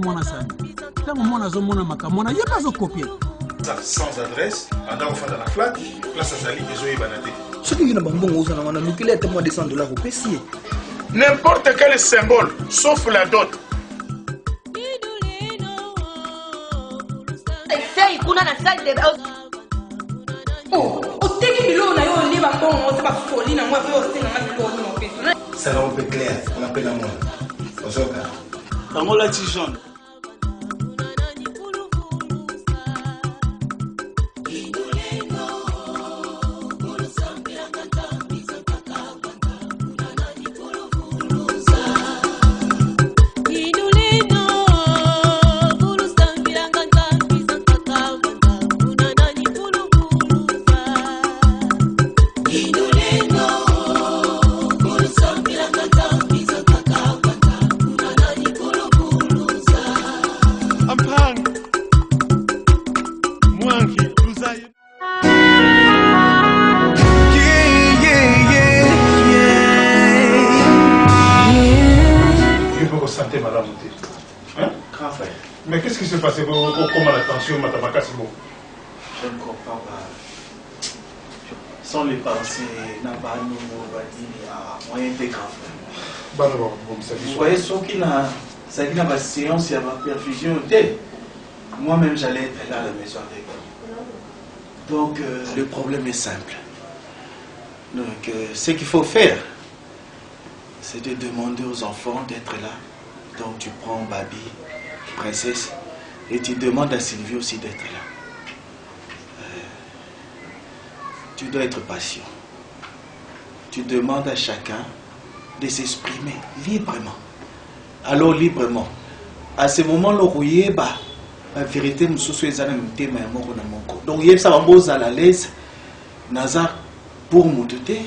mon sani. Tant mon azomona makamona, il y a pas de copier. Sans adresse, on a offert dans la flaque, place à Zali et Zoé Banadé. Ce qui est bon, on a nucléaire tellement de $100 au PC. N'importe quel symbole, sauf la dot. Essaye, qu'on a la salle de bain. Oh, au début, on a eu un livre à bon, on s'est pas folie, on a vu aussi un livre. Ça va un peu clair, on appelle à moi. Comment la Tijon? Mais qu'est-ce qui s'est passé pour comment l'attention, Madame Akassimo? Je ne comprends pas. Sans les pensées, n'a pas nous moyen de grand frère. Vous voyez, ceux qui n'ont pas de séance, il y a ma perfusion. Moi-même, j'allais être là à la maison avec eux. Donc, le problème est simple. Donc, ce qu'il faut faire, c'est de demander aux enfants d'être là. Donc, tu prends Babi, Princesse, et tu demandes à Sylvie aussi d'être là. Tu dois être patient. Tu demandes à chacun de s'exprimer librement. Alors librement. À ce moment, le rouillé, la vérité, nous sommes donc, il y a ça à la l'aise. Nazar pour Moutouté,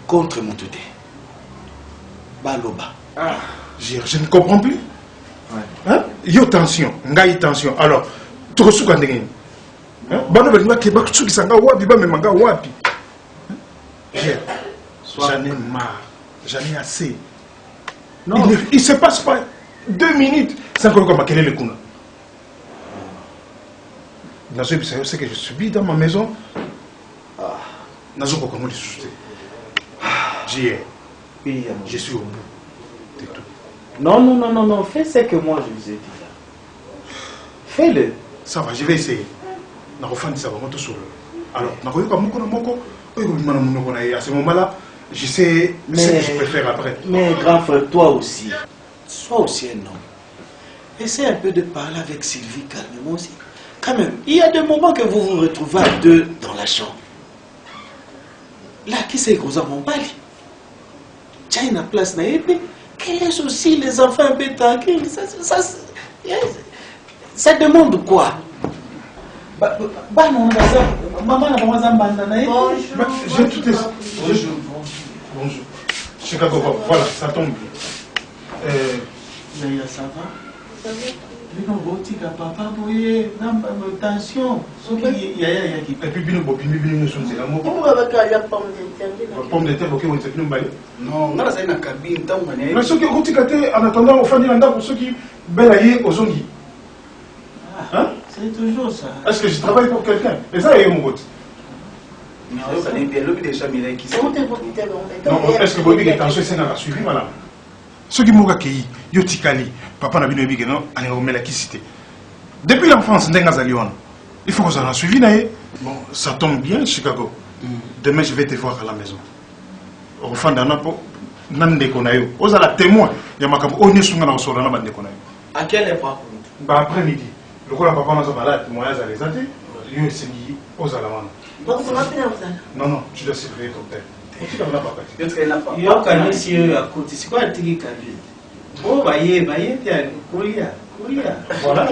contre Moutouté. Baloba. Ah, je ne comprends plus. Hein? Yo tension, ngai tension. Alors, tu reçois quand même. Bano belinga keba tsuki sanga wapi ba memanga wapi. J'en ai marre. J'en ai assez. Non. Il se passe pas 2 minutes sans qu'on comme quel est le kuna. Nazo bisa ce que je subis dans ma maison. Nazo comment les soucier. Je suis au bout de tout. Non, fais ce que moi je vous ai dit là. Fais-le. Ça va, je vais essayer. Alors, à ce moment-là, je sais ce que je peux faire après. Mais grand frère, toi aussi, sois aussi un homme. Essaie un peu de parler avec Sylvie calmement aussi. Quand même, il y a des moments que vous vous retrouvez à deux dans la chambre. Là, qui c'est que vous avez mon bali? Tiens, une place na épée. Quel est aussi les enfants un peu tranquilles? Ça demande quoi? Maman j'ai tout essayé. Bonjour. Chicago, voilà, ça tombe bien. Naïla, ça va? Ça va? Papa, attention. Et puis, nous sommes là. Pomme de terre, ok, on ne sait plus nous bailler. Non, on a une cabine. Mais ceux qui ont en attendant, au fond, pour ceux qui balayaient aux ongis. Hein? C'est toujours ça. Est-ce que je travaille pour quelqu'un? Et ça, il y a mon vote. Non, ça n'est bien, déjà, mais qui sont. Non, est-ce que Bobby est en train de suivi, madame? Ceux qui m'ont accueilli, Yotikali, papa n'a pas vu non, on a qui cité. Depuis l'enfance, il faut qu'on s'en a suivi. Bon, ça tombe bien, Chicago. Demain, je vais te voir à la maison. Au fond d'un appel, Nande Konayo. Aux à la témoin, il y a ma cam, on est sur la Solana Bande Konayo. À quelle époque? Après-midi. Le coup, la papa n'a pas là, moi, à les athées. Il y a aussi aux à la main. Donc, vous m'appelez ça? Non, tu dois surveiller ton père. Il y a un monsieur à côté. C'est quoi le tiki kabine? Oh, baye, tiens, Kouria. Voilà.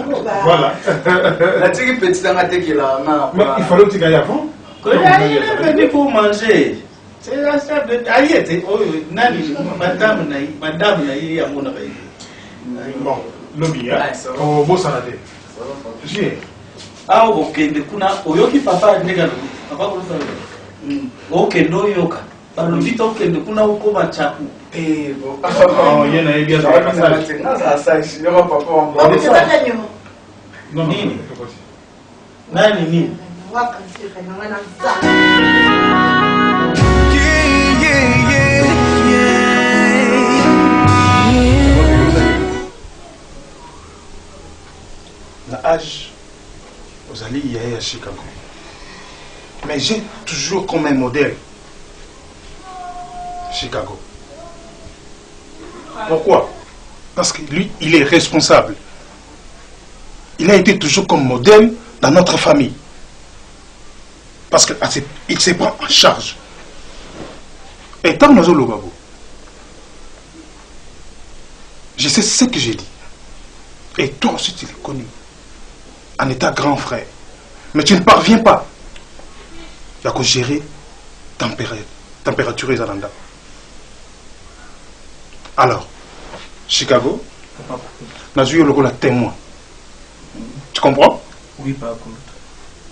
La tiki petite dans la tiki là. Mais il fallait que tu ailles avant. Kouria, il est venu pour manger. C'est la salle de. Aïe, madame, il y a mon avis. Bon, lobby, hein? Au beau salade. J'ai. Ah, ok, de kuna, oyoki papa, nega, papa, ok, no yoka. balobi tokende kuna ukoma chaku nani nini la âge aux alliés y à Chicago. Mais j'ai toujours comme un modèle Chicago. Pourquoi? Parce que lui, il est responsable. Il a été toujours comme modèle dans notre famille. Parce qu'il se prend en charge. Et tant que nous avons je sais ce que j'ai dit. Et toi aussi, tu l'as connu. En état grand frère. Mais tu ne parviens pas. Il y a que gérer température et Zalanda. Alors, Chicago, nous avons eu le témoin. Tu comprends? Oui, pas contre.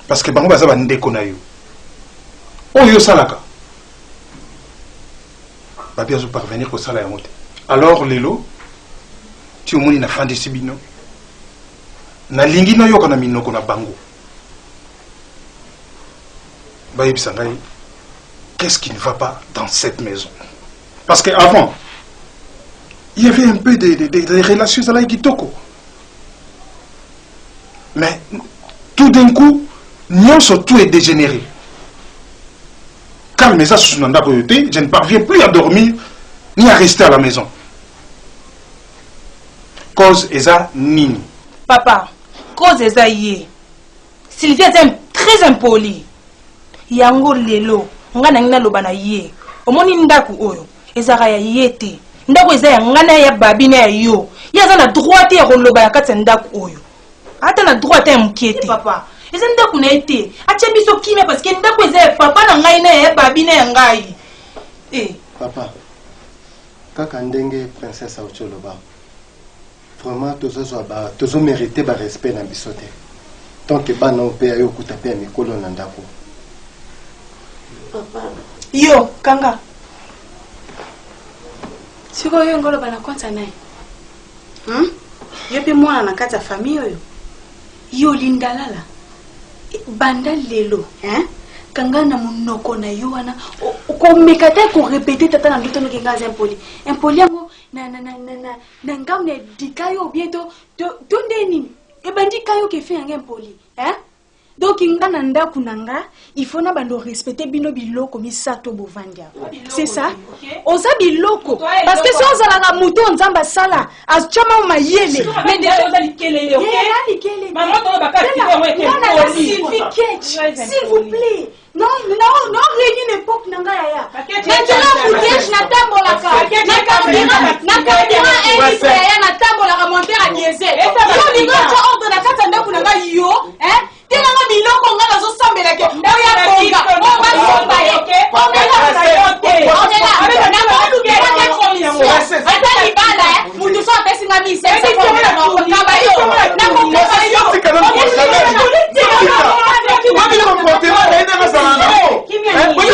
Parce que bango baza bandeko na yo. Oyo salaka. Ba bien parvenir au sala ya mote. Alors lelo, tu omoni na fandi sibino. Na lingi na yo kana minoko na bango. Ba yebisa ngai, qu'est-ce qui ne va pas dans cette maison? Parce que avant, il y avait un peu de relations à la Kitoko. Mais tout d'un coup, tout est dégénéré. Car mes assos n'ont pas été, je ne parviens plus à dormir ni à rester à la maison. Cause eza nini. Papa, cause eza yé. Sylvie est très impoli. Yango lelo, nga na ngina loba na yé. Omoni ndaku oyo, ezara ya yete. Ndaku eza ya ngana ya babi na ya yo. Yaza na droite ya loba ya kati ndaku oyo. Ata na droite ya mkiete. Papa, eza ndaku na ete. Acha biso kimia parce que ndaku eza ya papa na ngai na ya babi na ya ngai. Papa, kaka ndenge princesse Ocholoba. Vraiment tozo mérité ba respect na biso te. Tant que bana ope ayo kutape mikolo na ndako. Papa. Yo, kanga. Siko yo ngolo bana kwanta naye. Yo pe mwana na kati ya famille oyo. Yo lindalala. Banda lelo, kanga na munoko na yo wana ko mekata ko répéter tata na ndoto ngenga impoli. Impoli yango na ngamne dikayo bientôt to ndeni. E bandi kayo ke fait un impoli, Donc ngana ndaku nanga, il faut na bando respecter bino biloko misato bovandia. C'est ça? Oza biloko parce que si on zala muto nzamba sala as chama mayele. Mais déjà oza likele, OK? Maman to ba ka s'il vous plaît. Non, réunir l'époque nanga ya. Maintenant foutage na tambolaka. Na caméra et na tambolaka monter à diesel. Yo lingo cha ordre na kata ndaku nanga yo, Tena biloko nga nazo sambela ke oya konga o ba somba ye on est là na ba lu bien na ko ata libala mutu so pesi nga mi se se ko na ko ba yo na ko ba yo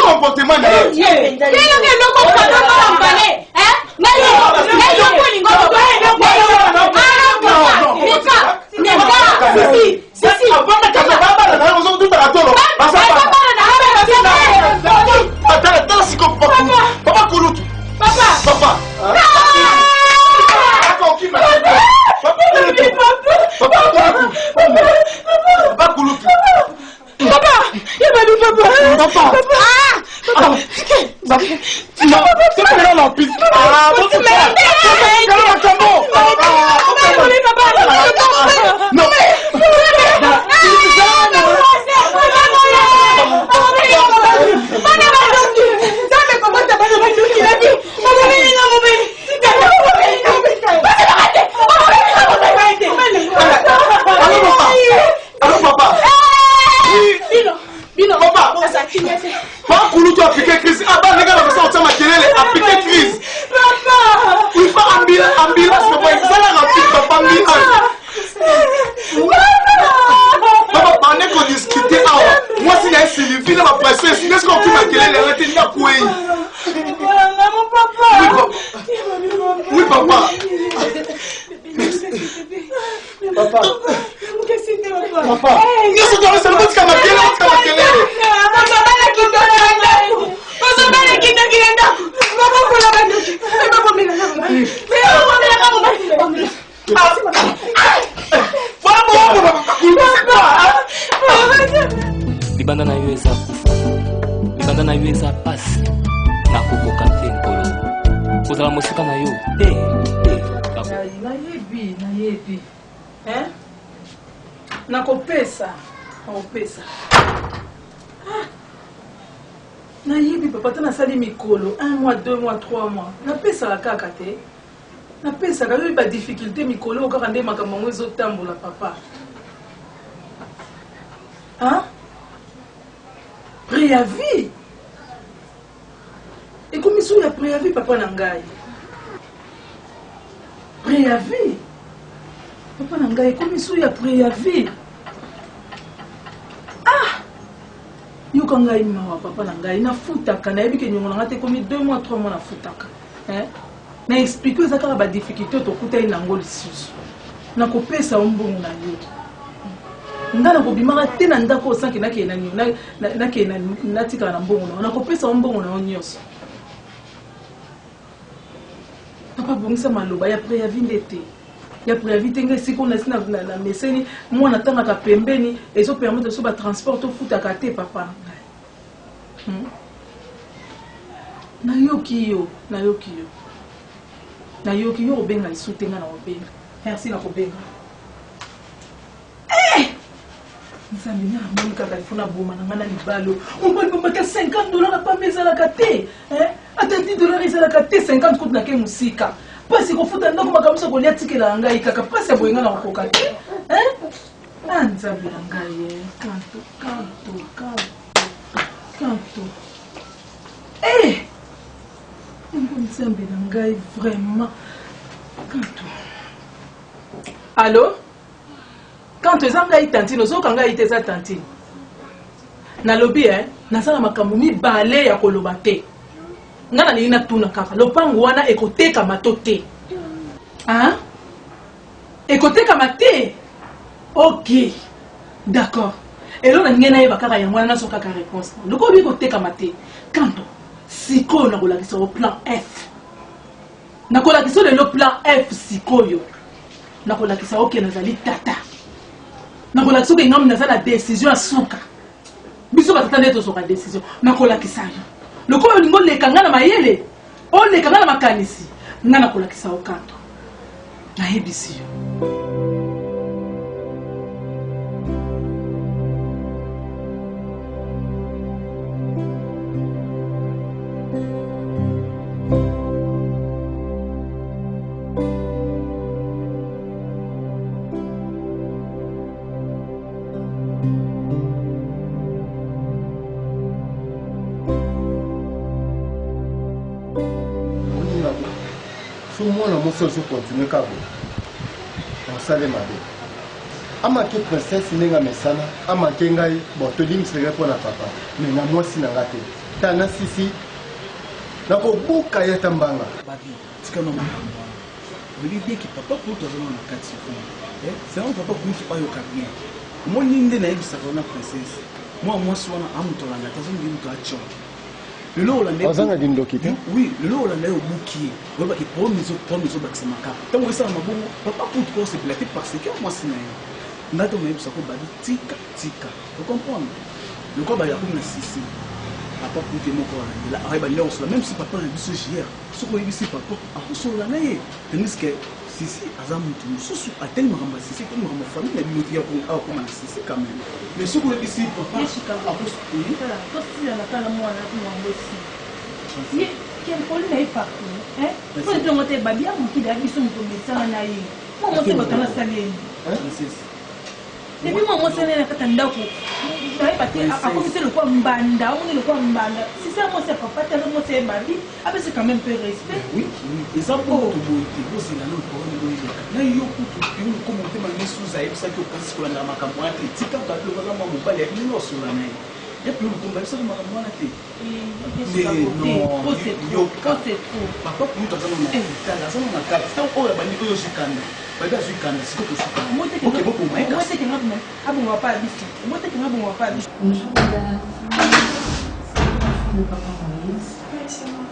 comportement papa. Papa. Papa. Yesu doit se mettre comme aquele, comme aquele. Libanda na yo eza kufa, libanda na yo eza pasi, nakokoka te nkolo. Kozala mosika na yo te. Nayebi. Nakopesa. Nayebi papa tana sali mikolo 1 mois, 2 mois, 3 mois. Napesa la kaka te. Napesa ka yo ba difficulté mikolo kaka nde makambo ngo ezotambola papa. Préavis. Et comme il y a préavis papa nangai. Préavis. Papa nangai comme il y a préavis. Yo kangai mawa papa nangai na futaka na yebi ke nyongo na ngate comme 2 mois 3 mois na futaka. Na expliquer ça ka ba difficulté to kuta ina ngoli susu. Na kopesa ombongo na yo. Ndana ko bimaka te na ndako sanki na ke na nyo na ke na tika na mbongo na kopesa ombongo na onyoso. Papa bongisa maloba ya préavis ndete. Ya préavis tenga siko na sina na meseni mwana tanga ka pembeni ezo permettre so ba transport to futa ka te papa. Na yoki yo obenga isutenga na obenga. Merci na kobenga. Nzambi na monika kalifuna boma na ngana libalo. On va bomba $50 pa meza la kate. Ata $10 eza la kate 50 kout na ke musika. Pasi ko futa ndako makamisa ko liatikela ngai kaka pasi ya boyenga na kokoka te. Nzambi na ngai kanto. Nzambi na ngai vraiment kanto. Allô? Quand tu es en train tantine, nous sommes en train de tantine. Na lobby nasala makambo mi balé ya kolobate. Ngana ni na tuna kaka. Lopango wana ekoteka matote. Ekoteka mate. OK. D'accord. Et là on ngena yeba kaka yango na soka ka réponse. Loko bi ekoteka mate. Kanto siko na kolakisa au plan F. Na kolakisa le plan F sikoyo. Na kolakisa OK nazali tata. Nakola soka ngam na la décision à soka. Biso batata to soka décision. Nakola kisayo. Loko lingo leka ngana mayele. O leka ngana makanisi. Ngana kola kisao kanto. Na hebisi yo. Moi, je vais continuer à on s'allait ma vie. Amake princesse n'est mesana, amake ngai, bon, te dis que pour la papa, mais na moi si n'a raté. Tana sisi, na ko buka ya tambanga. Babi, c'est comme l'idée qui papa pour toi dans la carte c'est un papa pour qui pas au cabinet. Moi n'inde na ibisa na princesse. Moi swana amutolanga tazo ndi mtu acho. Le lot hollandais. Ozanga dindokite. Oui, le lot hollandais au bouki. On va qui prendre les bakse maka. Tant que ça mabongo, papa pour toi c'est platé parce que moi c'est na. Ndato na ibisa ko badi tika. Vous comprenez? Le quoi ba ya comme na sisi. Papa pour que mon corps là, arrête là même si papa a biso hier. Ce qu'on ici papa a so la naye. Tandis que sisi azamu tu susu atel maramba sisi comme maramba famille la bibliothèque a comme na sisi quand même. Mais ce qu'on ici papa a plus voilà, parce que la kala moi na ko ngosi. Ni quel problème est partout, Pour le monter babi a qui da biso mo komesa na yi. Mo mo se batala saleni. Depuis moi c'est na kata ndako. Dai pati a commencé le quoi mbanda, on est le quoi mbanda. Si ça moi c'est papa, tellement moi c'est babi, après c'est quand même peu respect. Oui, et ça pour tout beau, c'est là le problème de là il y a tout une commenter ma mise sous ça et ça que quand c'est la makambo critique quand le vraiment mon balai ni no sur la main. Et puis, vous tombez sur le maman là. Papa, pour nous, tu as un carte. C'est encore la bannière que je suis canne. Pas de sucre, c'est que je suis canne. Moi, c'est que beaucoup, moi, c'est que moi, ah bon, on va pas habiter. Moi, c'est que moi, on va pas habiter. Bonjour, madame. Le papa Moïse. Oui, c'est moi.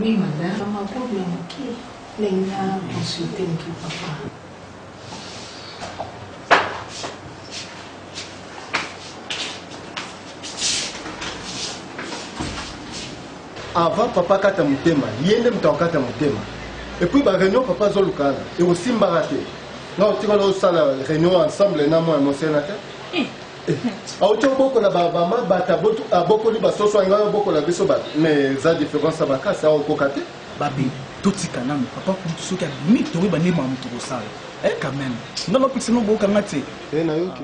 Oui, madame. Maman, problème, ok. Lenga, consulter mon papa. Avant papa kata mutema, yende mtakata mutema. Et puis ba réunion papa zolukana, et aussi mbarate. Non, tu vas la réunion ensemble na moi mon sénateur. Auto boko la baba bata boto aboko ni basoso ngaya boko la biso ba mais za différence ba ka ça au côté. Babi, tout ce qu'on a, papa pour tout ce qui a mis tout le monde maman tout ça. Eh quand même. Non non pixel non beaucoup ngati. Eh na yoki.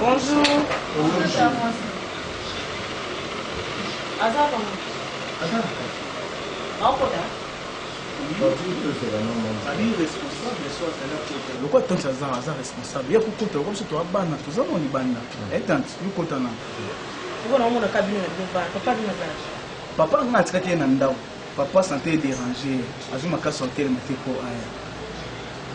Bonjour. Le quoi tant ça responsable. Il y a beaucoup de comme si tu as banane, tout ça on y banane. Et tant, tu comptes en. Voilà, on a cabinet de papa de mazage. Papa n'a pas été nandao. Papa santé dérangé. Azuma ka sortir le matin pour aya.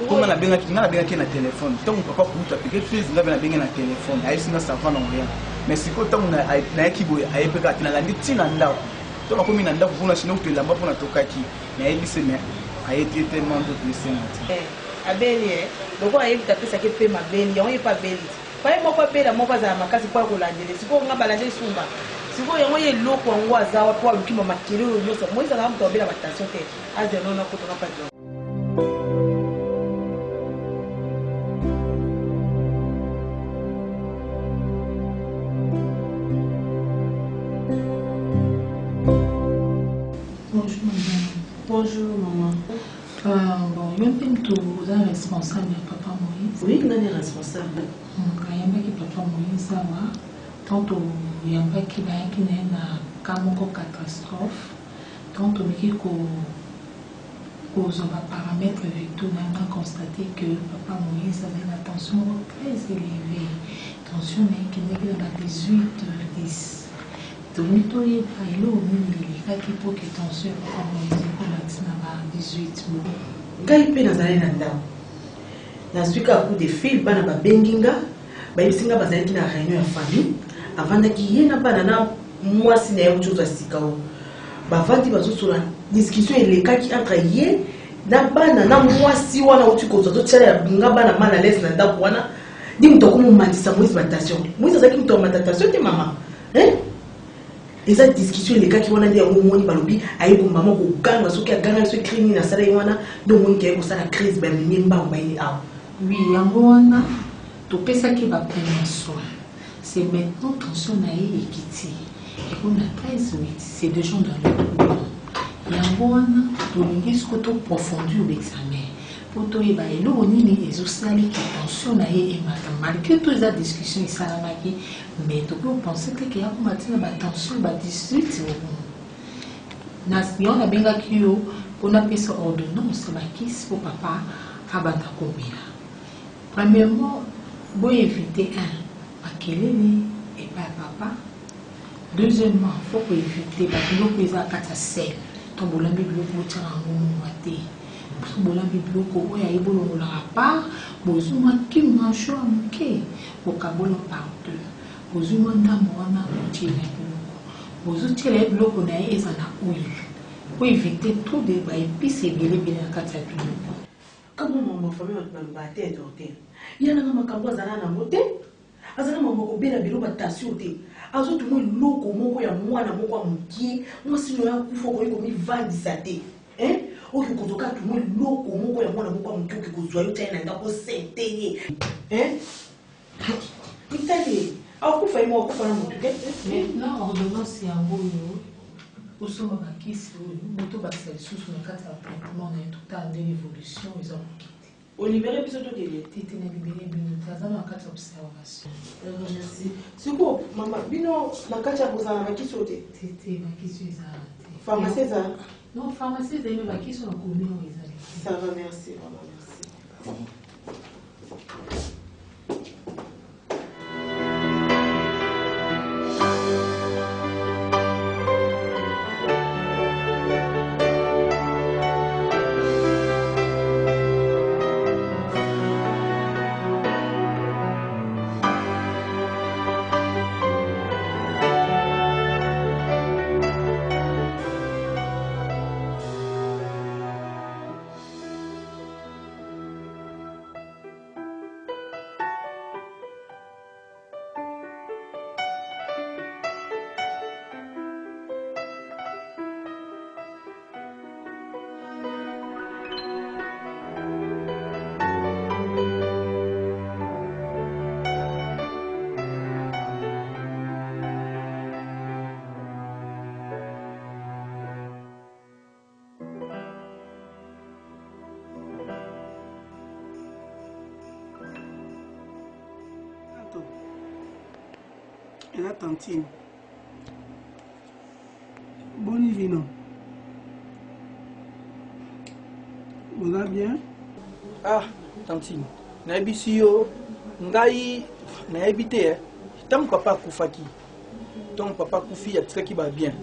Comme on a bien qui na téléphone. Tant papa pour tu appliquer fils là bien na téléphone. Aïe sina ça va non rien. Mais si quand on a na kibo aïe pe ka tina landi tina ndao. Donc comme il ndao pour na chino tu lamba pour na tokaki. Mais aïe bise mais aïe été tellement de blessé na. Abeli donc on aïe taper ça qui fait ma belle, on est pas belle. Pas moi pas belle, moi pas za makasi kwa kolandele. Siko ngabala de sumba. Siko yango ye loko ngo azawa kwa lukima makiri yo so. Moi ça na mto bela batation te. Aze non na ko to na pas. Bonjour maman. Bon, même tout vous êtes responsable de papa Moïse. Oui, il est responsable. Quand il y a papa Moïse, ça va. Tantôt il y a qui va qui n'est na kamoko catastrophe. Tantôt qui cause va paramètres vitaux, on a constaté que papa Moïse avait une tension très élevée. Tension qui n'est que dans 18-10. Donc, il y a qui pour que tension papa Moïse pour la 18 mois. Quand il peut dans un endroit, dans ce cas, coup de fil, bana ba benginga, ba ibisinga bazali ki na réunion ya famille, avant de qu'il y ait na banana moi si na autre chose à sikao. Ba vandi bazo sur la discussion et les cas qui entre yé na banana moi si wana uti ko zo tsala nga bana mana les na ndako wana ndi mtoko mu matisa Moïse matation. Moïse azaki mtoko matation te mama. Hein? Et cette discussion les gars qui vont aller au monde balobi aïe pour maman pour gagner ce qui a gagné ce crime na sala wana donc on qui a ça la crise ben nimba on va y ah oui yangoana to pesa qui va prendre soin c'est maintenant tension na ekiti et on a 13 8 c'est des gens dans le courant yangoana to lingi ce to profondir l'examen pour to eba elo nini ezosali qui tension na et malgré toute la discussion il salamaki mais tu peux penser que il y a comme la tension ba 18 on a bien qu'il on a pris ordonnance ba kiss pour papa abata komia premièrement bon éviter un akeleli et pas papa deuxièmement faut éviter ba bilo pesa kata sel to bolambi bilo ko tira ngomate bosobola biloko oyo ayebolongolaka part bozwi kimwa choix moke bokabola partout bozwi mwa ndambo wana botiela biloko bozotiela ye biloko na ye eza na huile po éviter trop de baépice ebelebele na kati ya biloko kama mama famille bato baloba te te yananga makambo azala nango te azala mama kobela biloko atasio te azotuma eloko moko ya mwana moko ya mokie mwasi no yakufa okoki komivandisa te oyo kozoka tuma eloko moko ya mwana moko ya mokie oki kozwa yo tia na ndako sente ye itali akufa ye moko akufa na motu te na ordonnance yango oyo osomba bakisi oyo moto bakisa lisusu na kati ya traitement na ye total nde l'évolution eza moki te olibere biso tokende tete na libere bino te aza na kati ya observation. Merci. Siko mama bino na kati ya kozala bakisi oyo te tete bakisi eza te pharmacie eza non pharmacie eza yeme bakisi na komi oyo eza ça va merci mama merci. Et la tantine. Bonne vie, non? Vous allez bien? Ah, tantine. Naibisi yo, ngai, naibite, tant papa koufaki. Tant papa koufi, a qui va bien.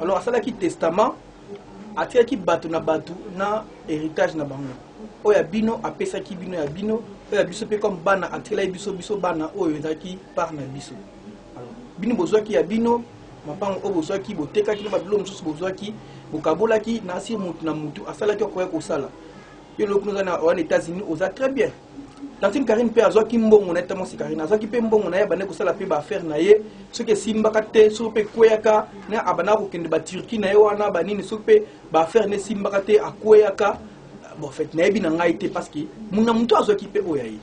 Alors, à ça qui testament, a qui batu na héritage na bango. Oya bino, a pesa ki bino ya bino, oya biso pe comme bana, a biso bana, oya zaki par na biso. Bino bozwaki ya bino mapango o bozwaki botekaki na babilo mosusu bozwaki bokabolaki na asi mutu na mutu asalaki okoya kosala yo lokuna na en États-Unis oza très bien tantine Karine pe azwaki mbongo na tamo si Karine azwaki pe mbongo na ye bane kosala pe ba affaire na ye soki simbaka te so pe kweyaka na abana ko kende ba Turquie na ye wana banini so pe ba affaire ne simbaka te akweyaka bon fait na yebi na ngai te parce que muna mutu azwaki pe oyayi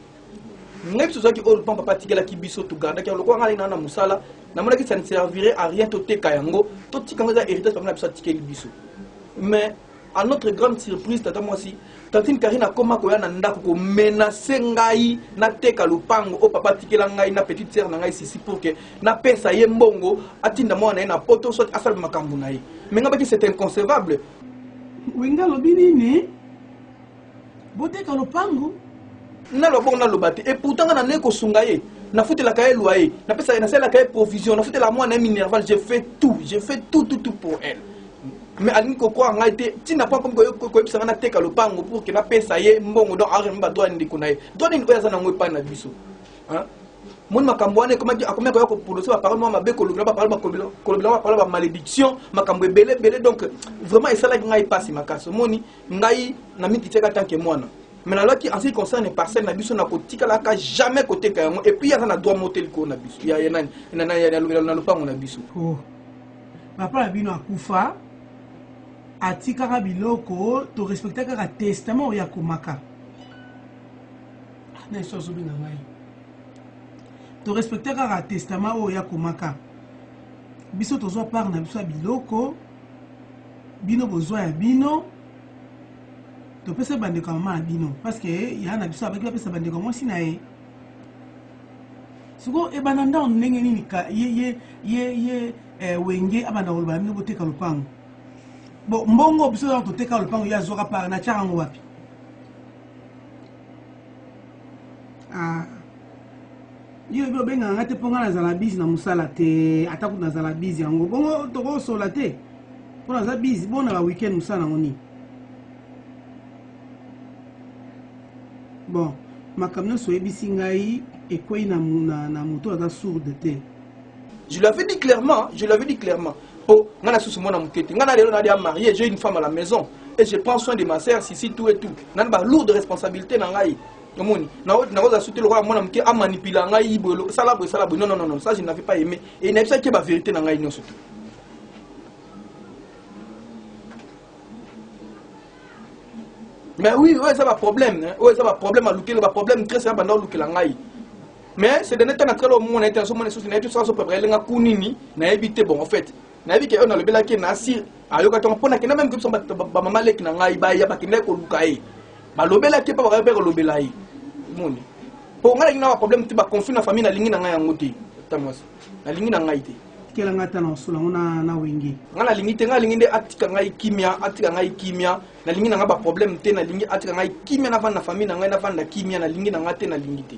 ngai biso zaki oyo papa tikela ki biso to garda ki lokwa ngai na musala na mona ki ça ne servirait à rien to teka yango to tikanga za héritage papa na biso tikeli biso mais à notre grande surprise tata moi si tantine Karine akoma ko ya na ndako ko menacer ngai na teka lupango o papa tikela ngai na petite sœur na ngai sisi pour que na pesa ye mbongo atinda mwana na poto soit asal makambu na ye mais ngaba ki c'est inconcevable winga lobini ni boteka lupango na lo bon na lo bati et pourtant na ne ko sunga ye na futela ka loyer na pesa na sela ka provision na futela moi na minerval j'ai fait tout pour elle mais alini ko kwa ngai te tina pas comme ko episa na teka lo pango pour que na pesa ye mbongo donc arre mba droit ndi kuna ye droit ni oya sana ngwe pa na biso hein mon makambo ane comme akomya ko ko prononcer ba parole mabe ko lobela ba parole ba parole ba malédiction makambo belé donc vraiment et ça la ngai passe makaso moni ngai na mititeka tant que moi. Mais alors qui en ce qui concerne les parcelles na biso na kotika la ka jamais côté kayango et puis il y a na droit monter le ko na biso il y a na lupango na biso oh papa na bino akufa atika ka biloko to respecter ka testament ya komaka na so zo bina mai to respecter ka testament ya komaka biso to zo par na biso biloko bino bozwa ya bino to pesa bande kwa mama bino parce que ya na biso avec la pesa bande kwa moi sinae suko e bananda on ndenge nini ka ye wenge abana olba bino boteka lupango bon mbongo biso to teka lupango ya zoka par na chango wapi ah yo bo benga ngate ponga na zala bizi na musala te ataku na zala bizi yango bongo to ko sola te pona za bizi bona ba weekend musala ngoni Bon, ma camion soit bisingai et quoi na moto à sourde te. Je l'avais dit clairement, Oh, ngana sous mon amukete, ngana lelo na marié, j'ai une femme à la maison et je prends soin de ma sœur, si tout et tout. Nan ba lourde responsabilité na ngai. Omoni, na oza souté le roi mon amukete a manipulé ngai bolo, salabo. Non, ça je n'avais pas aimé et il n'a pas que la vérité na ngai non surtout. Mais oui, ça va problème, hein. Ouais, ça va problème à looker, le problème très simple dans looker la ngai. Mais c'est de net à créer au monde intention mon souci n'est tout ça pour préparer la kunini na éviter bon en fait. Na éviter on a le bela qui na sir ayoka ton pona que même que son ba mama lek na ngai ba ya ba ki ko lukai. Ba lo bela qui pas ba lo bela yi. Moni. Pour ngai na problème ti ba conflit na famille na lingi na ngai ngoti. Tamos. Na lingi na ngai te. Kela ngata na solo na wingi. Ngala lingi te ngai lingi de atika ngai kimia, na lingi na ba problème te na lingi atika ngai kimia na na famille na ngai na na kimia na lingi na ngate na lingi te.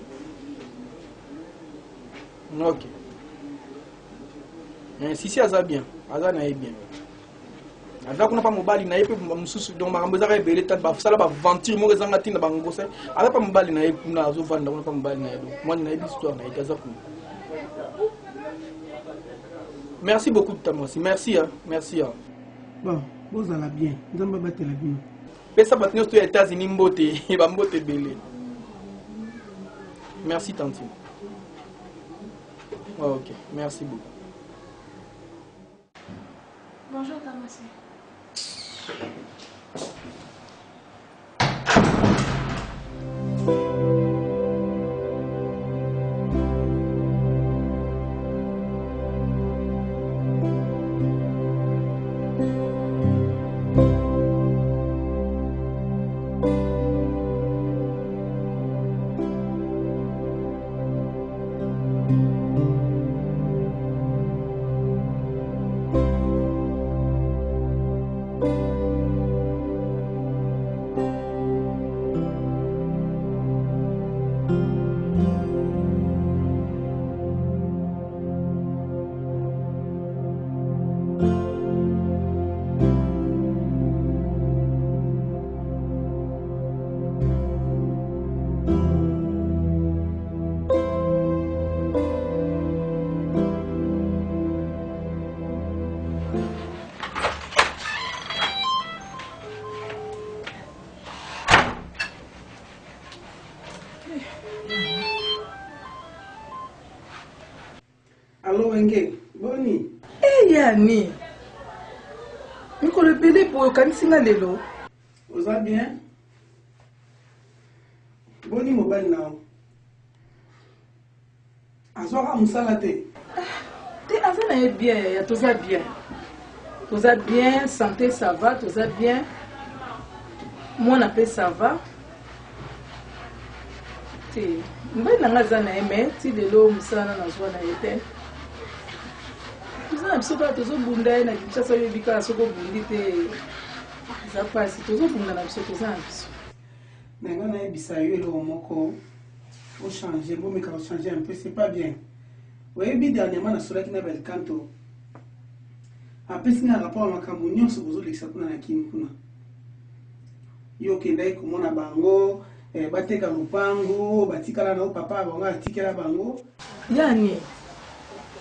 Ok. Si aza bien, aza na bien. Aza kuna pa mobali na yepe mususu donc makambo za ka belé tat ba sala ba aventure mo rezanga tinda ba ngose. Aza pa mobali na yepe kuna azo vanda kuna pa mobali na yepe. Moi na yepe histoire na ikaza kuna. Merci beaucoup Tamosi. Merci hein. Merci hein. Bon, vous allez bien. Nzamba batela bino. Pesa batino to États-Unis mbote, ba mbote belé. Merci Tantine. Oh, ok, merci beaucoup. Bonjour Tamosi. Allô, Wenge, boni. Yani. Niko le bébé pour kansinga lelo. Vous allez bien? Boni mobile now. Azora musalate. Te azana bien, ya toza bien. Toza bien, santé ça va, toza bien. Moi na pe ça va. Te mbai nanga zana eme, ti lelo musana na zwa na yete. Nous sommes tous au Bunda, et nous sommes tous au Bunda. Ça passe, tous au Bunda, nous sommes tous mais on a essayé le moko pour changer, pour me changer un peu, c'est pas bien. Oui, bien dernièrement, on a sorti un bel canto. Après, c'est un rapport avec Makamunion, c'est pour ça que nous avons Kimkuna. Yo kendai kumona bango, bateka lupango, batikala na papa, bango atikela bango. Yani.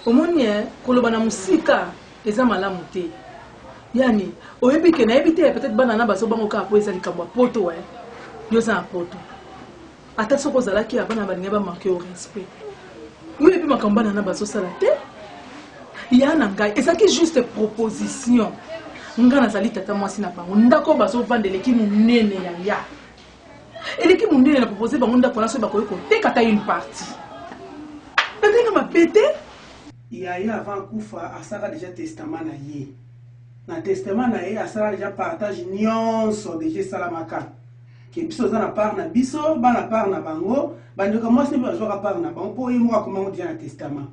Omoni koloba na musika eza malamu te. Yani oyebi ke na yebi te peut-être banana baso bango ka po eza likambo poto yo za poto. Ata soko zalaki abana balinga ba marquer au respect. Yo yebi makambo banana baso sala te. Yana ngai ezaki juste proposition. Ngana zali tata mwasi na bango ndako baso vandele ki munene ya. Eleki munene na proposer bango ndako na so ba koyeko te kata une partie. Peut-être ma pété. Yaya avant Koufa a sara déjà testament na ye. Na testament na ye a sara déjà partage nyonso déjà salamaka. Ke biso za na part na biso, ba na part na bango, bando ka mwasi ba joka part na bango po yimo akoma déjà na testament.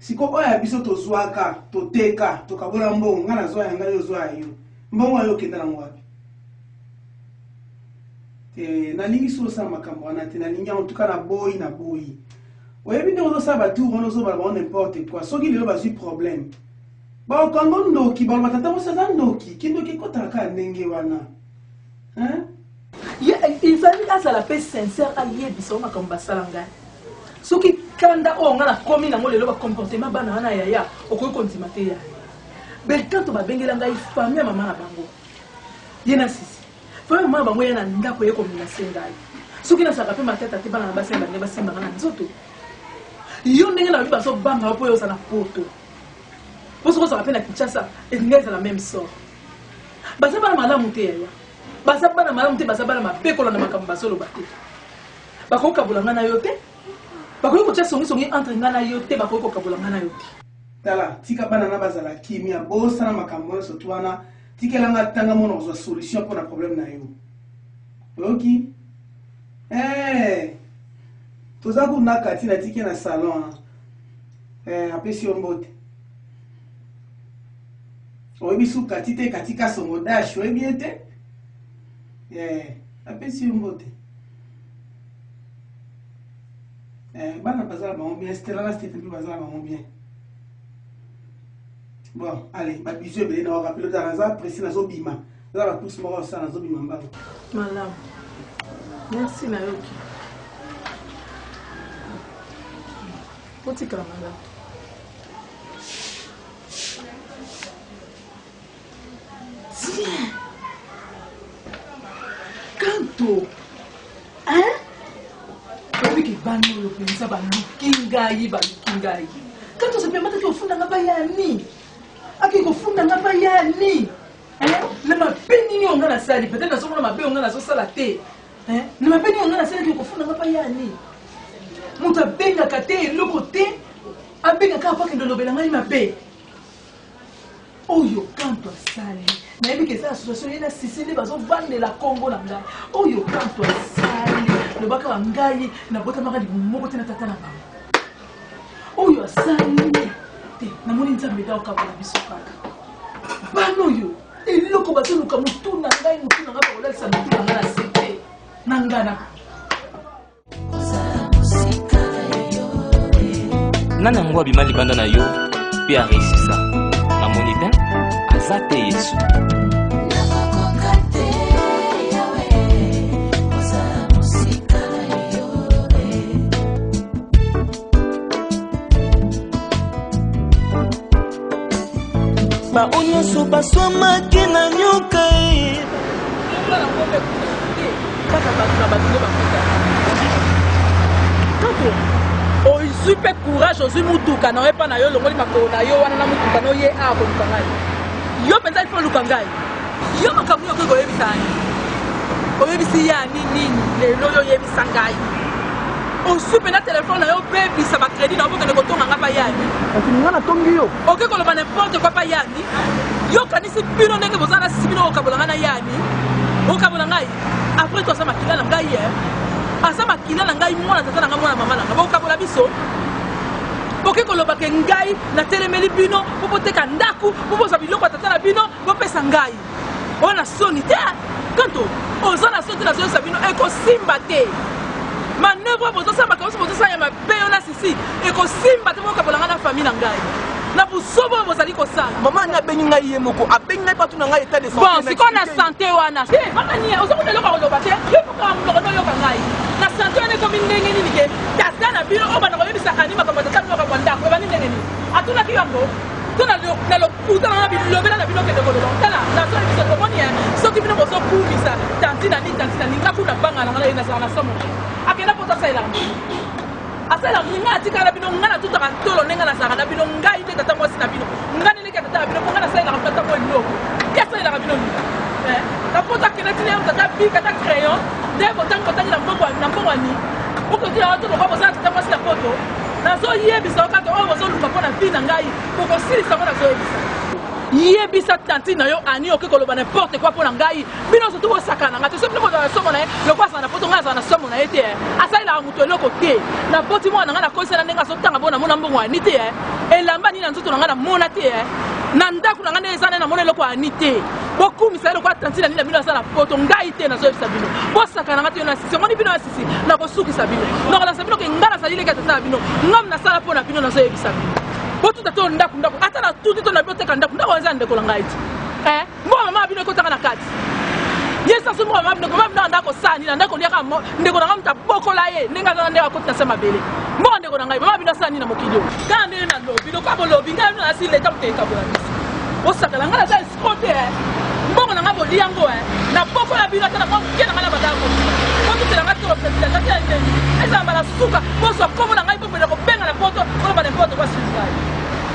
Siko oya biso to zwaka, to teka, to kabola mbongo ngana zo ya ngalo zo ayo. Mbongo ayo kenda na ngwapi. Na lingi so sa makambo na te na lingi en tout cas na boy. Oui, mais nous savons tout, on nous avons n'importe quoi. Ce qui est le problème. Bon, quand on nous qui va battre, on s'en noki, qui nous qui kota ka nengewana. Hein? il fallait azala pe sincère ayebisa o makambo basala ngai soki kanda o nga na komi nango lelo ba comportement bana wana yaya okoki kondima te ya beltanto babengela ngai famille mama na bango ye na sisi famille mama bango ye na ndako ye komenase ngai soki nasaka pe matata te bana na basi bange basimbanga na nzoto yo ndenge na bibaso banga po yo sana poto poso kosa pe na Kinshasa ngai za la même sort basa bana malamu te yaya basa bana malamu te basa bana mapekola na makambo basolo bate bakoka bulanga na yo te bakoki kotia songi entre nga na yo te bakoki kokabula nga na yo te tala tika bana na bazala kimia bosana makambo nyonso tu wana tikelanga tanga mona kozwa solution mpona problème na yo oyoki toza kuna kati na tike na salon apesi yo mbote oyebi su kati te katika songodash oyebi ye te apesi yo mbote bana bazala bango bien Stella na Stephen mpe bazala bango bien bon allez babizu ebele na wakapele ozala naza précis nazobima oza bacourse moko osala nazobima mbango malamu merci nayoki otikala malamu tiens kanto que bano lo pensa baluki ngai kanto se permette que ofunda nga bayani aki kofunda nga bayani le mapeni ni onga na sali peut-être na soko na mabe onga na so sala te le mapeni onga na sali ki kofunda nga bayani muta benga kate loko te abenga ka pa ke ndolobela ngai mabe oyo kanto asali na yebi ke sa association yena sisili bazo vandela Congo na ngai oyo kanto asali le baka wangai na bota maka moko tena tata na bango oyo asali te na moni nzambe da okabala biso kaka bano yo eloko batuluka mutu na ngai bakolakisa mutu na ngai na sete na ngana nani yango abima libanda na yo mpe aresisa namoni te aza te Yesu baonyoso baswamaki na nyoka ozwi mpe courage ozwi mutuka na oyepa na yo longoli makolo na yo wana na mutuka na oye awa koluka ngai yo mpenza ifo luka ngai yo makambo yo okoki oyebisa ani oyebisi ya nini lelo yo oyebisa ngai ozwi mpenza telefone na yo obebisa bakredi na obokende kotonga nga pa yani nga natongi yo okoki koloba nimporte kwa pa yani yo kanisi bino ndenge boza na sisi bino okabola ngai na yani okabola ngai apres to aza makila na ngai ye asa makila na ngai mwana tata na ngai mwana mama na ngai bokabola biso boke koloba ke ngai na telemeli bino boteka ndaku boboza biloko ya tata na bino bopesa ngai oyo na soni te kanto oza na soni te nazoyosa bino ekosimba te manœuvre bozosambaka oso bozosala ya mabe yo na sisi ekosimba te bokabola ngai na famille na ngai na busobo bozali kosala mama ni abengi ngai ye moko abengi ngai patu na ngai état de santé bon sikoyo na santé wana bakani ozokuna eloko koloba te yokokaa moloko toyoka ngai na santé wana ekomi ndenge nini ke tata na bino oyo bana koyebisaka ni makambo tata bino makambo ndako ebani ndenge nini atunaki yango to na lokuta nanga bilobela na bino kende koloba tala nasoli biso omoni soki bino bozokumisa tanti na nini ngakuna banga na ngai nazala na somo akenda poto asalelaka asala nga atikala bino nga natutaka tolo ndenge nazalaka na bino ngai nde tata mwasi na bino nga neleki tata na bino mpo nga nasalelaka tata mo eloko ke asalelaka bino kapoto akende tina yo tata bika ta crayon nde botangi na mbongo ani okoki awa to lokwa bozala tata mwasi na poto nazoyebisa okaka oyo bozoluka mpo na vi na ngai kokosilisa ngo nazoyebisa yebisa tanti na yo ani okoki koloba n'importe quoi mpo na ngai bino sotu bosakana ngai te so bino bozala na somo na ye lokwa azala na poto ngai azala na somo na ye te asalelaka moto eloko te na boti mwana ngai nakosela ndenge azotanga mpo namona mbongo ani te elamba nini na nzoto na ngai namona te na ndako na ngai nde eza nde namona eloko ani te bokumisa eloko atanti na nini na bino aza na poto ngai te nazoyebisa bino bosakana ngai te yo na sisi omoni bino ya sisi nakosukisa bino nakolakisa bino ke ngai nazali leki atata na bino ngam nasala mpo na bino nazoyebisa bino botuta to ndako ata na tuti to na bino teka ndako eza ndeko na ngai ti mbo mama bino ekotaka na kati yesa so mo mabno ko mabno ndako sani na ndako liaka ndeko na mta bokola ye ninga za ndeka ko tsama bele mo ndeko na ngai mabino sani na mokilio kande na lobi lo kabo lobi ngai na si leta mteka bola osaka ngala za skote mbongo na ngabo liango na bokola bino tana ko kena ngala badako ko tutela ngato president ngati ande eza mbala suka boso ko na ngai bobe ko benga na poto ko ba ne poto kwa sinzai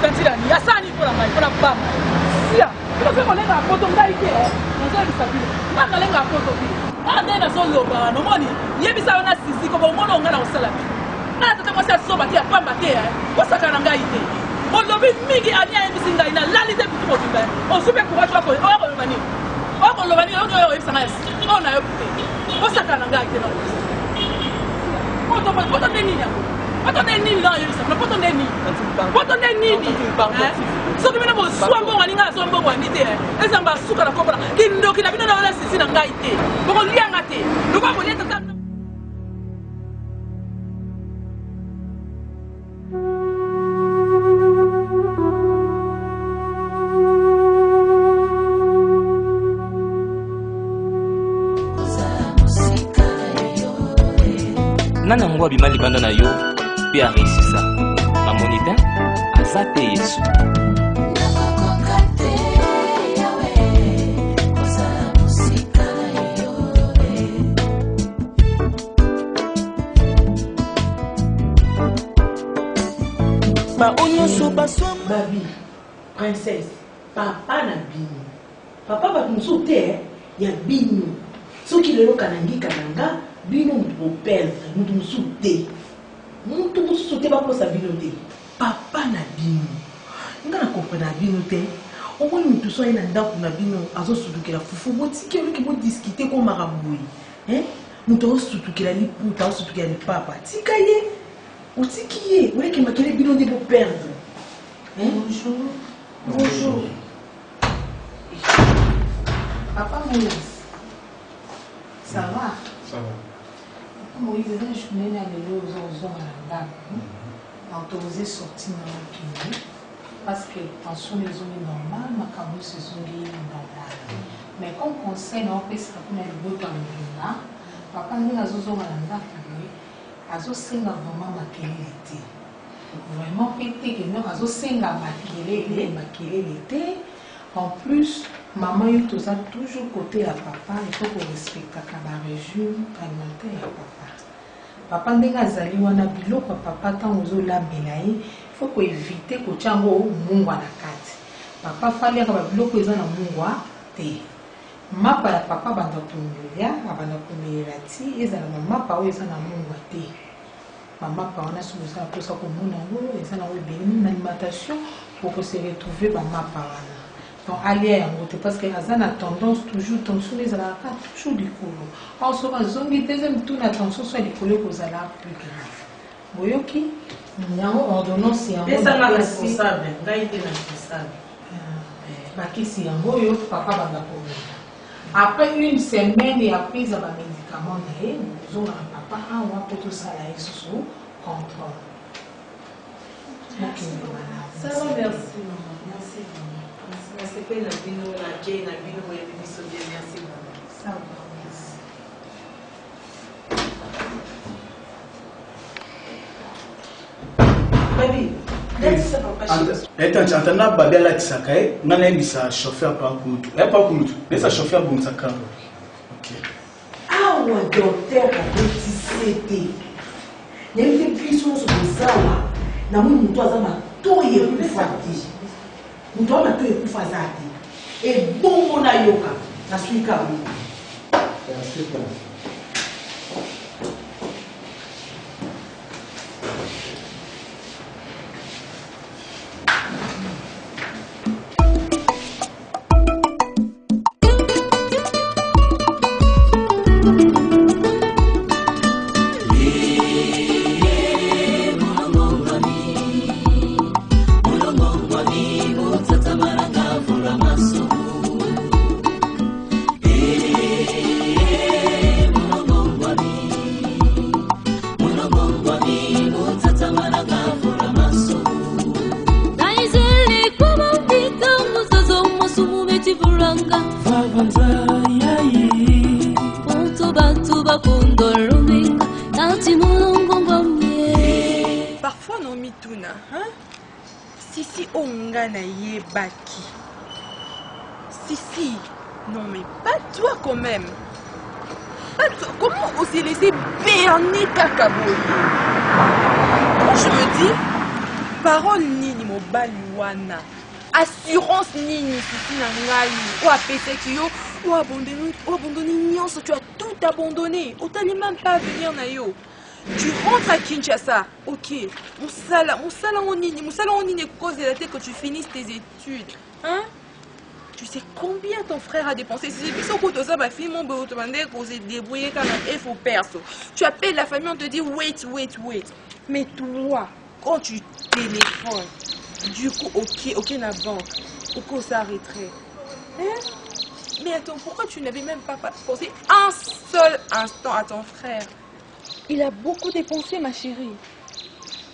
kantira ni asani ko na ngai ko na bama sia ko ko lenga poto ngai ke nzali sabile ngaka lenga poto bi ande na so loba no moni yebisa wana sisi ko bomono ngala osala na tata mwasi asoba te apamba te osaka na ngai te olobi mingi ani ayebisi ngai na lali te bitu mobimba osupe courage wako oyakoloba nini oyakoloba nini oyo oyebisa ngai oyo nayobi te osaka na ngai te na poto nde nini yango poto nde nini na oyebisa na poto nde nini poto nde nini soki bino bosua mbongo aninga azwa mbongo ani te eza mba suka na kobola kindoki na bino na wana sisi na ngai te bokolianga te lokola kolia tata nana ngwa bimali banda na yo pe a réussisa na monita azate Yesu Babi, princesse, papa na bino. Papa va nous sauter, il y a bino. Ce qui est le kanangi kananga, bino nous perdre, nous sauter. Nous tout sauter pas pour sa binoté. Papa na bino. Nga na comprendre binoté. Au moins nous tous soyons dans ndako na bino, azo sudukela fufu boti ki ki bo discuter ko maraboui. Hein? Nous tous sudukela li puta, sudukela li papa. Tikaye. Otikiye, oui qui m'a quel bino de pour perdre. Hein? Bonjour. Bonjour. Papa Moïse, ça va? Ça va. Papa Moïse, je venais aller aux hommes à la dame. Autorisé sortir dans le clinique. Parce que tension les zones normales, ma cabine se sont normales. Mais comme conseil, on peut se rappeler le beau temps de là. Papa nous a aux hommes à la dame. Azo senga vraiment makelele. Vraiment pété que non azo senga makelele. En plus, maman il a toujours côté à papa, il faut qu'on respecte la régime alimentaire à papa. Papa ndenga zali wana biloko papa tant ozo la belaye, il faut qu'on éviter ko chango mungwa na kati. Papa fali ka biloko eza na mungwa te. Mapa ya papa banda kumbia, abanda kumbia ti, eza na mapa o eza na mungwa te. Mama pa wana souza pour ça comme nous eza na obéni alimentation pour que se retrouver ba mapa wana. Donc aller en route parce que azana tendance toujours tension les ala pas toujours du colo. En ce moment zongi deuxième tour attention soit du colo aux ala plus grave. Boyoki nyango ordonnance yango. Mais ça la responsable, ngai te responsable. Ba kisi yango yo papa banda ko. Après une semaine et après ils ont un médicament ils ont un papa on va peut tout ça là sous contrôle. Ça va, merci maman. Merci maman. Merci que la bino la Jane la bino et biso bien merci maman. Ça va, merci. Baby, Attends, attends, babi ala tisakae, ngana mbisa chauffeur pa kutu. Pa kutu. Laisse chauffeur bon saka. OK. Ah ouais, docteur a décidé. N'aimez plus son sala. Na mutu azama toye kufati. Mutu ama toye kufazati. E bongo na yoka. Na suika mu. Merci. parfois non mituna, hein? Si ongana yebaki. Si, non mais pas toi quand même. Pas toi. Comment on s'est laissé berner Kakaboye? Moi je me dis, parole nini mobaliwana, assurance nini Sissi nangai, ou apeteki yo, ou abandonner nyonso, tu as tout abandonné, ou t'allais même pas venir na yo. Tu rentres à Kinshasa, ok, mon salaire cause de la tête que tu finisses tes études, hein? Tu sais combien ton frère a dépensé? Tu appelles la famille, on te dit wait. Mais toi, quand tu téléphones, du coup, ok, la banque, ok, ça arrêterait. Hein? Mais attends, pourquoi tu n'avais même pas pensé un seul instant à ton frère? Il a beaucoup dépensé, ma chérie.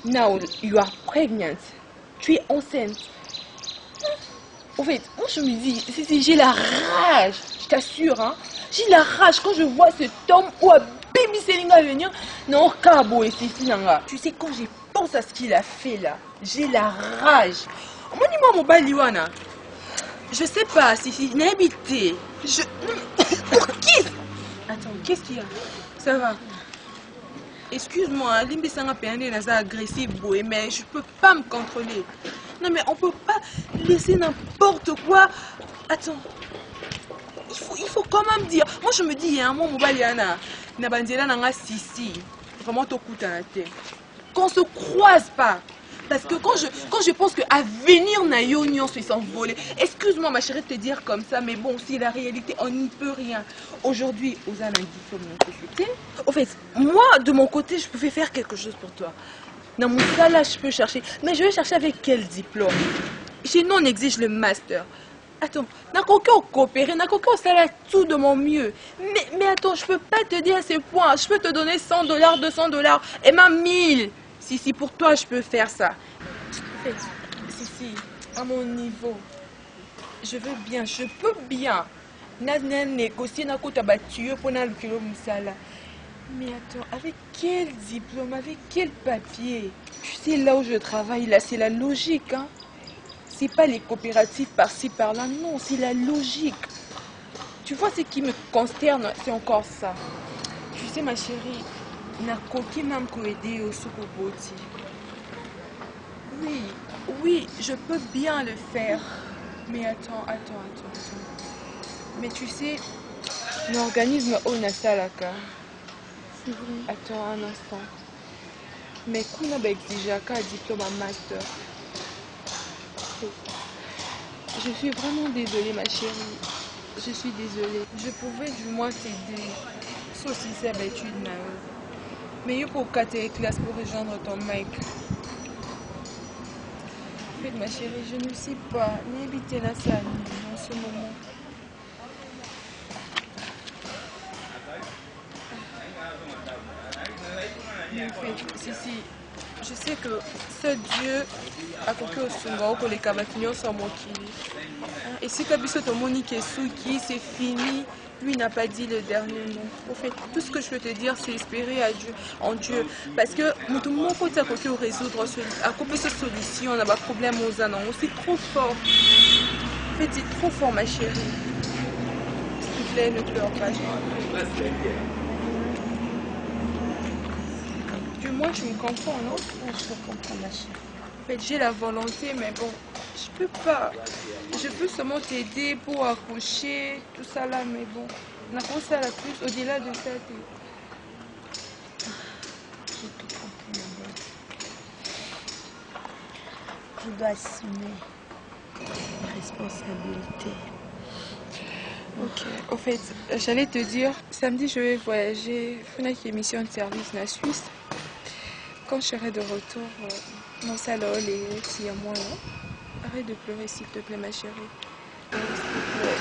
Now, you are pregnant. Tu es enceinte. En fait, moi je me dis, j'ai la rage, je t'assure, hein. J'ai la rage quand je vois cet homme ou un baby Selinga venir. Non, Kabo et Sissi Nanga. Tu sais, quand je pense à ce qu'il a fait là, j'ai la rage. Moi, dis-moi, mon baliwana. Je sais pas, Sissi, n'habité. Pour qui? Attends, qu'est-ce qu'il y a? Ça va? Excuse-moi, Limbi Sanga Péané n'a pas agressif, mais je peux pas me contrôler. Non mais on peut pas laisser n'importe quoi. Attends. Il faut quand même dire. Moi je me dis, il y a un moment Mobaliana, Nabandela Nanga Sissi. Vraiment Tokutana. Qu'on se croise pas. Parce que quand je pense qu'à venir Nayo Nyon se s'envoler. Excuse-moi ma chérie de te dire comme ça, mais bon, si la réalité, on n'y peut rien. Aujourd'hui, aux un diplôme de société. En fait, moi de mon côté, je pouvais faire quelque chose pour toi. Dans mon cas là, je peux chercher. Mais je vais chercher avec quel diplôme? Chez nous, on exige le master. Attends, n'a qu'aucun coopérer, n'a qu'aucun salaire tout de mon mieux. Mais attends, je peux pas te dire à ces points. Je peux te donner $100, $200 et même 1000. Si, pour toi, je peux faire ça. En fait, si, à mon niveau, je veux bien, je peux bien. N'a négocié, n'a qu'au tabattu pour n'a le kilo moussala. Mais attends, avec quel diplôme, avec quel papier? Tu sais, là où je travaille, là, c'est la logique, hein. C'est pas les coopératives par-ci, par-là, non, c'est la logique. Tu vois, ce qui me consterne, c'est encore ça. Tu sais, ma chérie, n'a qu'aucun même aider au Soukoboti. Oui, je peux bien le faire. Mais attends. Mais tu sais, l'organisme Onasalaka. Attends un instant. Mais qu'on a exigé un diplôme en master. Je suis vraiment désolée, ma chérie. Je suis désolée. Je pouvais du moins t'aider. Sauf si c'est l'habitude, mais il faut 4 classes pour rejoindre ton mec. En fait, ma chérie, je ne sais pas. N'habiter la salle en ce moment. Mais en fait, si, je sais que seul Dieu a compris au Sunga que les Kabakinyos sont moqués. Et si Kabiso Monique est Souki, c'est fini. Lui n'a pas dit le dernier mot. En fait, tout ce que je peux te dire, c'est espérer en Dieu. Parce que tout le monde peut résoudre, à couper cette solution, on a pas de problème aux anons. C'est trop fort. En fait, c'est trop fort, ma chérie. S'il te plaît, ne pleure pas. Du moins, tu me comprends, non? Oui, je te comprends, ma chérie. En fait, j'ai la volonté, mais bon, je peux pas. Je peux seulement t'aider pour accoucher, tout ça là, mais bon, on a commencé à la plus, au-delà de ça, Je te comprends, ma bonne. Je dois assumer mes responsabilités. Ok, au fait, j'allais te dire, samedi je vais voyager, faire une émission de service en Suisse. Quand je serai de retour, mon salon, les petits à moi là. Arrête de pleurer s'il te plaît, ma chérie. S'il te plaît.